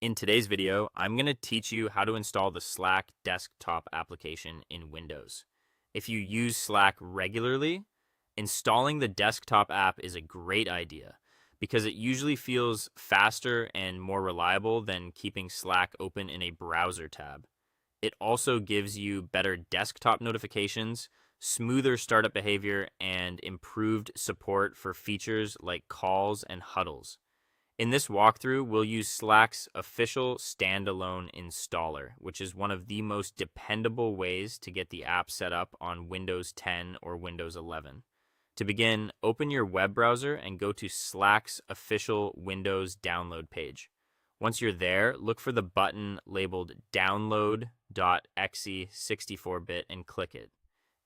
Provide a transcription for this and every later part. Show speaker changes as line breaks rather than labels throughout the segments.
In today's video, I'm going to teach you how to install the Slack desktop application in Windows. If you use Slack regularly, installing the desktop app is a great idea because it usually feels faster and more reliable than keeping Slack open in a browser tab. It also gives you better desktop notifications, smoother startup behavior, and improved support for features like calls and huddles. In this walkthrough, we'll use Slack's official standalone installer, which is one of the most dependable ways to get the app set up on Windows 10 or Windows 11. To begin, open your web browser and go to Slack's official Windows download page. Once you're there, look for the button labeled download.exe 64-bit and click it.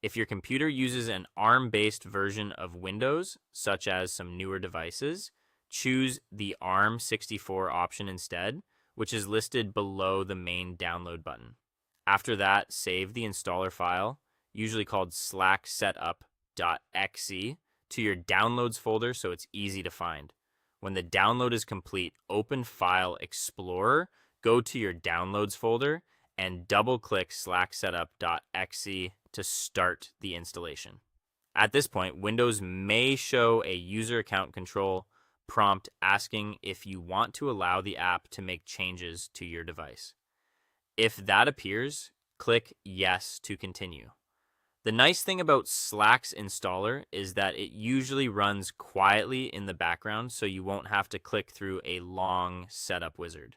If your computer uses an ARM-based version of Windows, such as some newer devices, choose the ARM64 option instead, which is listed below the main download button. After that, save the installer file, usually called slacksetup.exe, to your downloads folder so it's easy to find. When the download is complete, open File Explorer, go to your downloads folder, and double-click slacksetup.exe to start the installation. At this point, Windows may show a user account control prompt asking if you want to allow the app to make changes to your device. If that appears, click Yes to continue. The nice thing about Slack's installer is that it usually runs quietly in the background, so you won't have to click through a long setup wizard.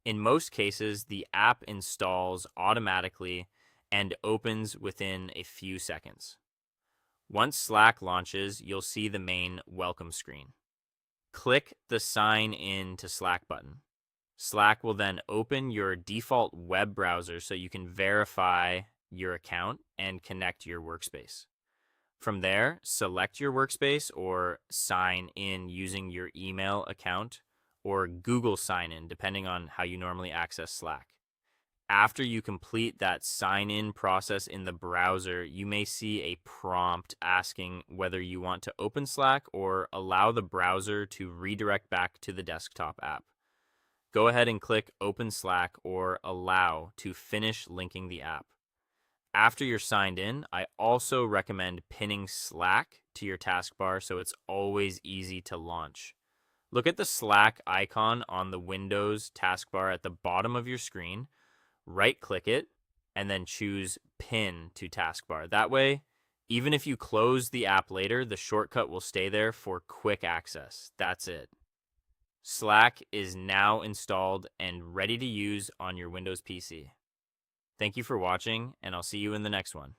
In most cases, the app installs automatically and opens within a few seconds. Once Slack launches, you'll see the main welcome screen. Click the Sign In to Slack button. Slack will then open your default web browser so you can verify your account and connect your workspace. From there, select your workspace or sign in using your email account or Google sign in, depending on how you normally access Slack. After you complete that sign-in process in the browser, you may see a prompt asking whether you want to open Slack or allow the browser to redirect back to the desktop app. Go ahead and click Open Slack or Allow to finish linking the app. After you're signed in, I also recommend pinning Slack to your taskbar so it's always easy to launch. Look at the Slack icon on the Windows taskbar at the bottom of your screen. Right-click it, and then choose Pin to Taskbar. That way, even if you close the app later, the shortcut will stay there for quick access. That's it. Slack is now installed and ready to use on your Windows PC. Thank you for watching, and I'll see you in the next one.